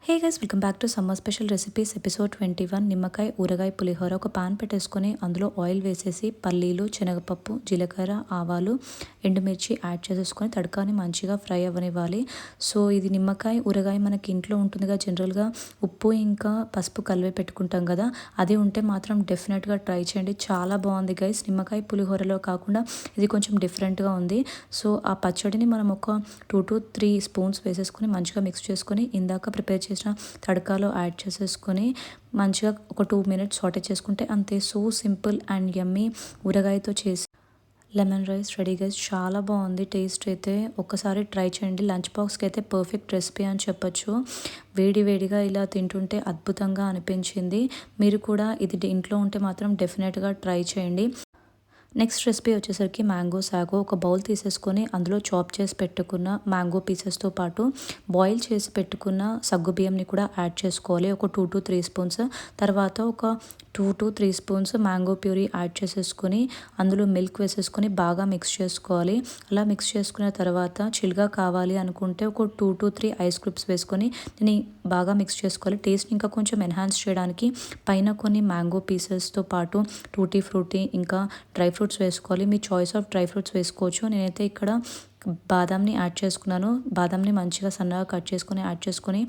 Hey guys welcome back to summer special recipes episode 21 నిమ్మకాయ ఊరగాయ పులిహోర. ఒక పాన్ పెట్టేసుకొని అందులో ఆయిల్ వేసేసి పల్లీలు, శనగపప్పు, జీలకర్ర, ఆవాలు, ఎండుమిర్చి యాడ్ చేసేసుకొని తడకాని మంచిగా ఫ్రై అవ్వనివ్వాలి. సో ఇది నిమ్మకాయ ఊరగాయ మనకి ఇంట్లో ఉంటుందిగా, జనరల్గా ఉప్పు ఇంకా పసుపు కలిపి పెట్టుకుంటాం కదా, అది ఉంటే మాత్రం డెఫినెట్గా ట్రై చేయండి. చాలా బాగుంది గైస్. నిమ్మకాయ పులిహోరలో కాకుండా ఇది కొంచెం డిఫరెంట్గా ఉంది. సో ఆ పచ్చడిని మనం ఒక 2 to 3 స్పూన్స్ వేసేసుకొని మంచిగా మిక్స్ చేసుకొని ఇందాక ప్రిపేర్ చేసిన తడకాలో యాడ్ చేసేసుకొని మంచిగా ఒక 2 minutes సాటే చేసుకుంటే అంతే. సో సింపుల్ అండ్ యమ్మీ ఊరగాయతో చేసి లెమన్ రైస్ రెడీ గైస్. చాలా బాగుంది టేస్ట్ అయితే. ఒక్కసారి ట్రై చేయండి. లంచ్ బాక్స్కి అయితే పర్ఫెక్ట్ రెసిపీ అని చెప్పొచ్చు. వేడి వేడిగా ఇలా తింటుంటే అద్భుతంగా అనిపించింది. మీరు కూడా ఇది ఇంట్లో ఉంటే మాత్రం డెఫినెట్గా ట్రై చేయండి. నెక్స్ట్ రెసిపీ వచ్చేసరికి మ్యాంగో సాగో. ఒక బౌల్ తీసేసుకొని అందులో చాప్ చేసి పెట్టుకున్న మ్యాంగో పీసెస్తో పాటు బాయిల్ చేసి పెట్టుకున్న సగ్గు బియ్యంని కూడా యాడ్ చేసుకోవాలి. ఒక 2 to 3 స్పూన్స్. తర్వాత ఒక 2 to 3 spoons mango puree add చేసేసుకొని అందులో మిల్క్ వేసేసుకొని బాగా మిక్స్ చేసుకోవాలి. అలా మిక్స్ చేసుకున్న తర్వాత చిల్గా కావాలి అనుకుంటే ఒక 2 to 3 ఐస్ క్యూబ్స్ వేసుకొని దీన్ని బాగా మిక్స్ చేసుకోవాలి. టేస్ట్ ఇంకా కొంచెం ఎన్హాన్స్ చేయడానికి పైన కొన్ని మ్యాంగో పీసెస్తో పాటు టూటీ ఫ్రూటీ ఇంకా డ్రై ఫ్రూట్స్ వేసుకోవాలి. మీ చాయిస్ ఆఫ్ డ్రై ఫ్రూట్స్ వేసుకోవచ్చు. నేనైతే ఇక్కడ బాదంని యాడ్ చేసుకున్నాను. బాదంని మంచిగా సన్నగా కట్ చేసుకొని యాడ్ చేసుకొని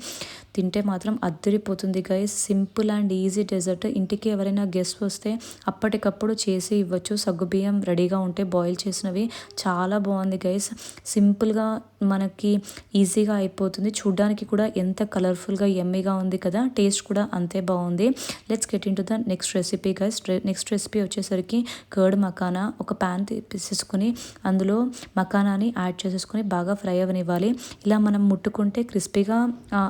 తింటే మాత్రం అద్దరిపోతుంది guys. Simple and easy dessert. ఇంటికి ఎవరైనా గెస్ట్ వస్తే అప్పటికప్పుడు చేసి ఇవ్వచ్చు. సగ్గుబియ్యం రెడీగా ఉంటే బాయిల్ చేసినవి. చాలా బాగుంది గైస్. సింపుల్గా మనకి ఈజీగా అయిపోతుంది. చూడ్డానికి కూడా ఎంత కలర్ఫుల్గా యమ్మీగా ఉంది కదా, టేస్ట్ కూడా అంతే బాగుంది. Let's get in to the next recipe guys. Next recipe వచ్చేసరికి కర్డ్ మకానా. ఒక ప్యాన్ తీసేసుకొని అందులో మకానాని యాడ్ చేసేసుకొని బాగా ఫ్రై అవ్వనివ్వాలి. ఇలా మనం ముట్టుకుంటే క్రిస్పీగా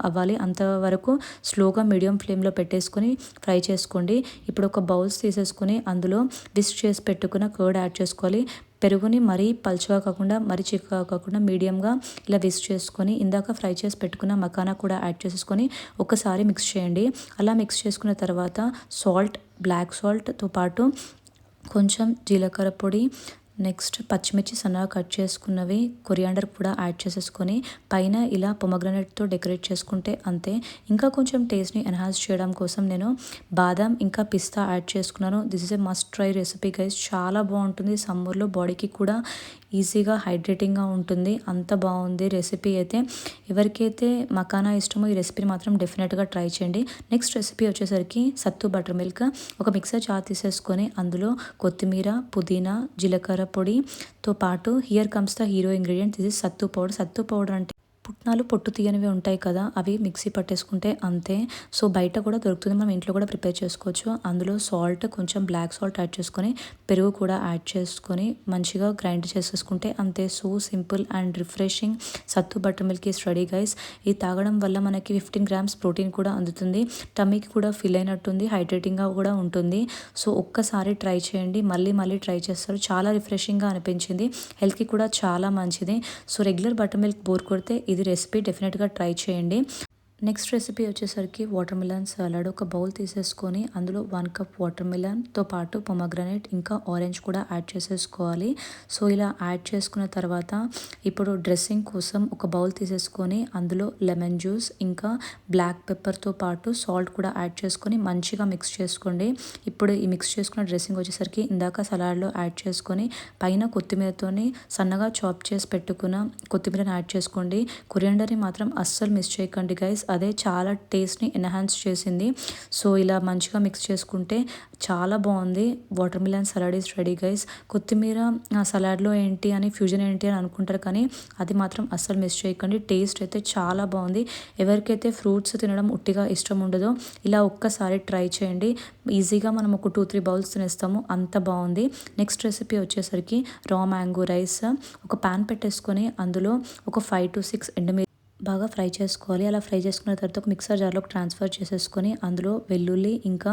అవ్వాలి. అంతవరకు స్లోగా మీడియం ఫ్లేమ్లో పెట్టేసుకొని ఫ్రై చేసుకోండి. ఇప్పుడు ఒక బౌల్స్ తీసేసుకొని అందులో విస్క్ చేసి పెట్టుకున్న కర్డ్ యాడ్ చేసుకోవాలి. పెరుగుని మరీ పలుచగా కాకుండా మరీ చిక్కగా కాకుండా మీడియంగా ఇలా విస్క్ చేసుకొని ఇందాక ఫ్రై చేసి పెట్టుకున్న మకానా కూడా యాడ్ చేసేసుకొని ఒకసారి మిక్స్ చేయండి. అలా మిక్స్ చేసుకున్న తర్వాత సాల్ట్, బ్లాక్ సాల్ట్తో పాటు కొంచెం జీలకర్ర పొడి, నెక్స్ట్ పచ్చిమిర్చి సన్నగా కట్ చేసుకున్నవి, కొరియాండర్ కూడా యాడ్ చేసేసుకొని పైన ఇలా పొమగ్రనేట్తో డెకరేట్ చేసుకుంటే అంతే. ఇంకా కొంచెం టేస్ట్ని ఎన్హాన్స్ చేయడం కోసం నేను బాదం ఇంకా పిస్తా యాడ్ చేసుకున్నాను. This is a must try recipe guys. చాలా బాగుంటుంది. సమ్మర్లో బాడీకి కూడా ఈజీగా హైడ్రేటింగ్గా ఉంటుంది. అంత బాగుంది రెసిపీ అయితే. ఎవరికైతే మకానా ఇష్టమో ఈ రెసిపీని మాత్రం డెఫినెట్గా ట్రై చేయండి. నెక్స్ట్ రెసిపీ వచ్చేసరికి సత్తు బటర్ మిల్క్. ఒక మిక్సర్ జార్ తీసేసుకొని అందులో కొత్తిమీర, పుదీనా, జీలకర్ర పొడితో పాటు here comes the hero ingredient, this is సత్తు పౌడర్. సత్తు పౌడర్ అంటే పుట్నాలు పొట్టు తీయనివి ఉంటాయి కదా, అవి మిక్సీ పట్టేసుకుంటే అంతే. సో బయట కూడా దొరుకుతుంది, మనం ఇంట్లో కూడా ప్రిపేర్ చేసుకోవచ్చు. అందులో సాల్ట్, కొంచెం బ్లాక్ సాల్ట్ యాడ్ చేసుకొని పెరుగు కూడా యాడ్ చేసుకొని మంచిగా గ్రైండ్ చేసేసుకుంటే అంతే. సో సింపుల్ అండ్ రిఫ్రెషింగ్ సత్తు butter milk is ready guys. ఇది తాగడం వల్ల మనకి 15 grams ప్రోటీన్ కూడా అందుతుంది. టమ్మీకి కూడా ఫిల్ అయినట్టుంది, హైడ్రేటింగ్గా కూడా ఉంటుంది. సో ఒక్కసారి ట్రై చేయండి, మళ్ళీ మళ్ళీ ట్రై చేస్తారు. చాలా రిఫ్రెషింగ్గా అనిపించింది. హెల్త్కి కూడా చాలా మంచిది. So regular butter milk bore కొడితే ఇది రెసిపీ డెఫినెట్గా ట్రై చేయండి. నెక్స్ట్ రెసిపీ వచ్చేసరికి వాటర్ మిలన్ సలాడ్. ఒక బౌల్ తీసేసుకొని అందులో 1 cup వాటర్ మిలన్తో పాటు పొమగ్రనేట్ ఇంకా ఆరెంజ్ కూడా యాడ్ చేసేసుకోవాలి. సో ఇలా యాడ్ చేసుకున్న తర్వాత ఇప్పుడు డ్రెస్సింగ్ కోసం ఒక బౌల్ తీసేసుకొని అందులో లెమన్ జ్యూస్ ఇంకా బ్లాక్ పెప్పర్తో పాటు సాల్ట్ కూడా యాడ్ చేసుకొని మంచిగా మిక్స్ చేసుకోండి. ఇప్పుడు ఈ మిక్స్ చేసుకున్న డ్రెస్సింగ్ వచ్చేసరికి ఇందాక సలాడ్లో యాడ్ చేసుకొని పైన కొత్తిమీరతోని సన్నగా చాప్ చేసి పెట్టుకున్న కొత్తిమీరని యాడ్ చేసుకోండి. కొరియాండర్ని మాత్రం అస్సలు మిస్ చేయకండి గైస్, అదే చాలా టేస్ట్ని ఎన్హాన్స్ చేసింది. సో ఇలా మంచిగా మిక్స్ చేసుకుంటే చాలా బాగుంది. Water melon salad is ready guys. కొత్తిమీర సలాడ్లో ఏంటి అని, ఫ్యూజన్ ఏంటి అని అనుకుంటారు కానీ అది మాత్రం అస్సలు మిస్ చేయకండి. టేస్ట్ అయితే చాలా బాగుంది. ఎవరికైతే ఫ్రూట్స్ తినడం ఉట్టిగా ఇష్టం ఉండదో ఇలా ఒక్కసారి ట్రై చేయండి. ఈజీగా మనం ఒక 2-3 బౌల్స్ తినేస్తాము, అంత బాగుంది. నెక్స్ట్ రెసిపీ వచ్చేసరికి రా మ్యాంగో రైస్. ఒక ప్యాన్ పెట్టేసుకొని అందులో ఒక 5 to 6 ఎండుమిర్చి బాగా ఫ్రై చేసుకోవాలి. అలా ఫ్రై చేసుకున్న తర్వాత ఒక మిక్సర్ జార్లోకి ట్రాన్స్ఫర్ చేసేసుకొని అందులో వెల్లుల్లి ఇంకా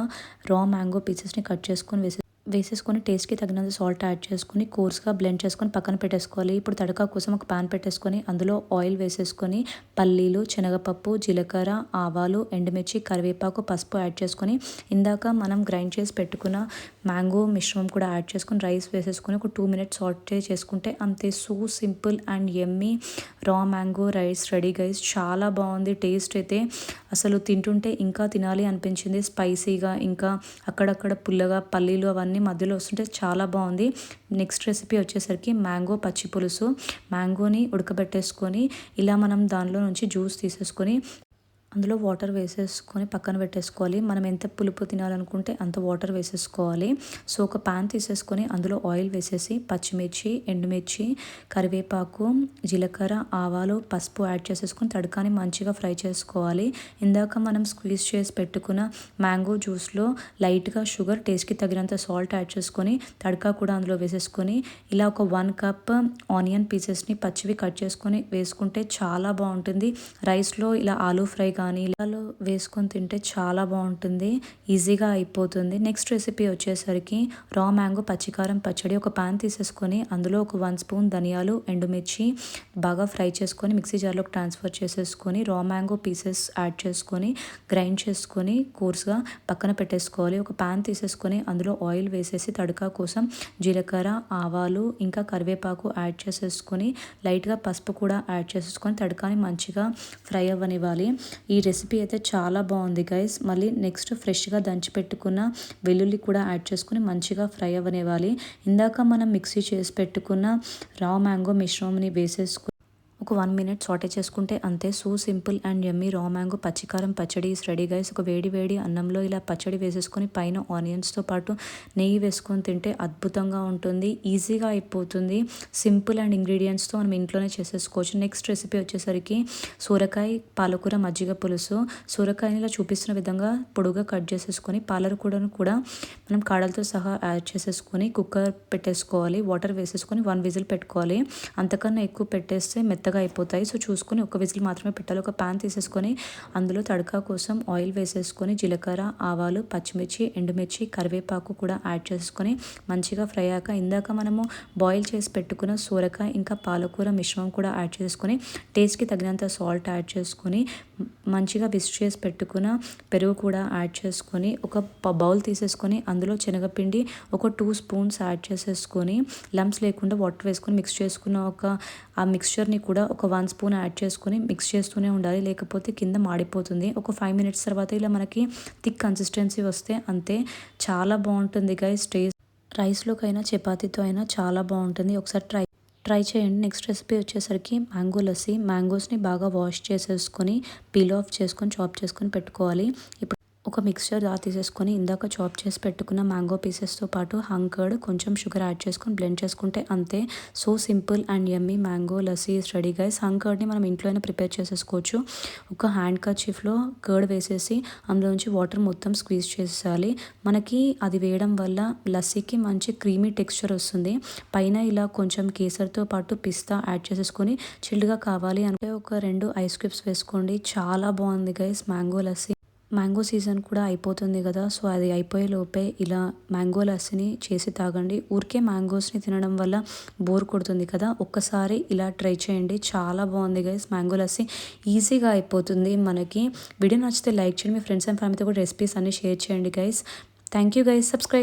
రా మ్యాంగో పీసెస్ని కట్ చేసుకొని వేసేసుకొని టేస్ట్కి తగినంత సాల్ట్ యాడ్ చేసుకొని కోర్స్గా బ్లెండ్ చేసుకొని పక్కన పెట్టేసుకోవాలి. ఇప్పుడు తడకా కోసం ఒక ప్యాన్ పెట్టేసుకొని అందులో ఆయిల్ వేసేసుకొని పల్లీలు, శనగపప్పు, జీలకర్ర, ఆవాలు, ఎండుమిర్చి, కరివేపాకు, పసుపు యాడ్ చేసుకొని ఇందాక మనం గ్రైండ్ చేసి పెట్టుకున్న మ్యాంగో మిశ్రమం కూడా యాడ్ చేసుకొని రైస్ వేసేసుకొని ఒక 2 minutes సాటే చేసుకుంటే అంతే. So simple and yummy raw mango rice ready guys. చాలా బాగుంది టేస్ట్ అయితే. అసలు తింటుంటే ఇంకా తినాలి అనిపించింది. స్పైసీగా ఇంకా అక్కడక్కడ పుల్లగా పల్లీలు అవన్నీ మధ్యలో వస్తుంటే చాలా బాగుంది. నెక్స్ట్ రెసిపీ వచ్చేసరికి మ్యాంగో పచ్చి పులుసు. మ్యాంగోని ఉడకబెట్టేసుకొని ఇలా మనం దానిలో నుంచి జ్యూస్ తీసేసుకొని అందులో వాటర్ వేసేసుకొని పక్కన పెట్టేసుకోవాలి. మనం ఎంత పులుపు తినాలనుకుంటే అంత వాటర్ వేసేసుకోవాలి. సో ఒక ప్యాన్ తీసేసుకొని అందులో ఆయిల్ వేసేసి పచ్చిమిర్చి, ఎండుమిర్చి, కరివేపాకు, జీలకర్ర, ఆవాలు, పసుపు యాడ్ చేసేసుకొని తడకాని మంచిగా ఫ్రై చేసుకోవాలి. ఇందాక మనం స్క్వీజ్ చేసి పెట్టుకున్న మ్యాంగో జ్యూస్లో లైట్గా షుగర్, టేస్ట్కి తగినంత సాల్ట్ యాడ్ చేసుకొని తడకా కూడా అందులో వేసేసుకొని ఇలా ఒక 1 కప్ ఆనియన్ పీసెస్ని పచ్చివి కట్ చేసుకొని వేసుకుంటే చాలా బాగుంటుంది. రైస్లో ఇలా ఆలూ ఫ్రై కానీ ఇలాలో వేసుకొని తింటే చాలా బాగుంటుంది. ఈజీగా అయిపోతుంది. నెక్స్ట్ రెసిపీ వచ్చేసరికి రా మ్యాంగో పచ్చికారం పచ్చడి. ఒక పాన్ తీసేసుకొని అందులో ఒక 1 స్పూన్ ధనియాలు, ఎండుమిర్చి బాగా ఫ్రై చేసుకొని మిక్సీ జార్లోకి ట్రాన్స్ఫర్ చేసేసుకొని రా మ్యాంగో పీసెస్ యాడ్ చేసుకొని గ్రైండ్ చేసుకొని కోర్స్గా పక్కన పెట్టేసుకోవాలి. ఒక పాన్ తీసేసుకొని అందులో ఆయిల్ వేసేసి తడకా కోసం జీలకర్ర, ఆవాలు ఇంకా కరివేపాకు యాడ్ చేసేసుకొని లైట్గా పసుపు కూడా యాడ్ చేసేసుకొని తడకాని మంచిగా ఫ్రై అవ్వనివ్వాలి. ఈ రెసిపీ అయితే చాలా బాగుంది గైస్. మళ్ళీ నెక్స్ట్ ఫ్రెష్గా దంచి పెట్టుకున్న వెల్లుల్లి కూడా యాడ్ చేసుకుని మంచిగా ఫ్రై అవ్వనివ్వాలి. ఇందాక మనం మిక్సీ చేసి పెట్టుకున్న రా మ్యాంగో మిశ్రమంని వేసేసుకుని ఒక 1 మినిట్ సాటే చేసుకుంటే అంతే. So simple and yummy raw mango పచ్చికారం పచ్చడి ఈస్ రెడీ గైస్. ఒక వేడి వేడి అన్నంలో ఇలా పచ్చడి వేసేసుకొని పైన ఆనియన్స్తో పాటు నెయ్యి వేసుకొని తింటే అద్భుతంగా ఉంటుంది. ఈజీగా అయిపోతుంది. సింపుల్ అండ్ ఇంగ్రీడియంట్స్తో మనం ఇంట్లోనే చేసేసుకోవచ్చు. నెక్స్ట్ రెసిపీ వచ్చేసరికి సూరకాయ పాలకూర మజ్జిగ పులుసు. సూరకాయని ఇలా చూపిస్తున్న విధంగా పొడుగా కట్ చేసేసుకొని పాలకూరను కూడా మనం కాడలతో సహా యాడ్ చేసేసుకొని కుక్కర్ పెట్టేసుకోవాలి. వాటర్ వేసేసుకొని 1 విజిల్ పెట్టుకోవాలి. అంతకన్నా ఎక్కువ పెట్టేస్తే మెత్తగా అయిపోతాయి. సో చూసుకొని ఒక విజిల్ మాత్రమే పెట్టాలి. ఒక ప్యాన్ తీసేసుకొని అందులో తడకా కోసం ఆయిల్ వేసేసుకొని జీలకర్ర, ఆవాలు, పచ్చిమిర్చి, ఎండుమిర్చి, కరివేపాకు కూడా యాడ్ చేసుకొని మంచిగా ఫ్రై అయ్యాక ఇందాక మనము బాయిల్ చేసి పెట్టుకున్న సూరకాయ ఇంకా పాలకూర మిశ్రమం కూడా యాడ్ చేసుకొని టేస్ట్కి తగినంత సాల్ట్ యాడ్ చేసుకొని మంచిగా విస్క్ చేసి పెట్టుకున్న పెరుగు కూడా యాడ్ చేసుకొని ఒక బౌల్ తీసేసుకొని అందులో శనగపిండి ఒక 2 స్పూన్స్ యాడ్ చేసేసుకొని లంప్స్ లేకుండా వాటర్ వేసుకొని మిక్స్ చేసుకున్న ఆ మిక్స్చర్ని కూడా ఒక 1 స్పూన్ యాడ్ చేసుకొని మిక్స్ చేస్తూనే ఉండాలి. లేకపోతే కింద మాడిపోతుంది. ఒక 5 మినిట్స్ తర్వాత ఇలా మనకి థిక్ కన్సిస్టెన్సీ వస్తే అంతే. చాలా బాగుంటుంది గైస్. టేస్ట్ రైస్లోకైనా చపాతీతో అయినా చాలా బాగుంటుంది. ఒకసారి ట్రై చేయండి. నెక్స్ట్ రెసిపీ వచ్చేసరికి మ్యాంగో లస్సీ. మ్యాంగోస్ని బాగా వాష్ చేసేసుకొని పీల్ ఆఫ్ చేసుకొని చాప్ చేసుకొని పెట్టుకోవాలి. ఇప్పుడు ఒక మిక్స్చర్ తీసేసుకొని ఇందాక చాప్ చేసి పెట్టుకున్న మ్యాంగో పీసెస్తో పాటు హంకర్డ్ కొంచెం షుగర్ యాడ్ చేసుకొని బ్లెండ్ చేసుకుంటే అంతే. So simple and yummy mango lassi is ready guys. హంకర్డ్ని మనం ఇంట్లోనే ప్రిపేర్ చేసేసుకోవచ్చు. ఒక హ్యాండ్ కర్చీఫ్లో కర్డ్ వేసేసి అందులోంచి వాటర్ మొత్తం స్క్వీజ్ చేసేయాలి. మనకి అది వేయడం వల్ల లస్సీకి మంచి క్రీమీ టెక్స్చర్ వస్తుంది. పైన ఇలా కొంచెం కేసర్తో పాటు పిస్తా యాడ్ చేసేసుకొని చిల్డ్గా కావాలి అంటే ఒక 2 ఐస్ క్యూబ్స్ వేసుకోండి. చాలా బాగుంది guys mango lassi. Mango season కూడా అయిపోతుంది కదా. సో అది అయిపోయే లోపే ఇలా మ్యాంగో లస్సీని చేసి తాగండి. ఊరికే మ్యాంగోస్ని తినడం వల్ల బోర్ కొడుతుంది కదా. ఒక్కసారి ఇలా ట్రై చేయండి. చాలా బాగుంది గైస్ మ్యాంగో లస్సీ. ఈజీగా అయిపోతుంది మనకి. వీడియో నచ్చితే లైక్ చేయండి. మీ ఫ్రెండ్స్ అండ్ ఫ్యామిలీతో కూడా రెసిపీస్ అన్ని షేర్ చేయండి guys. Thank you guys. Subscribe.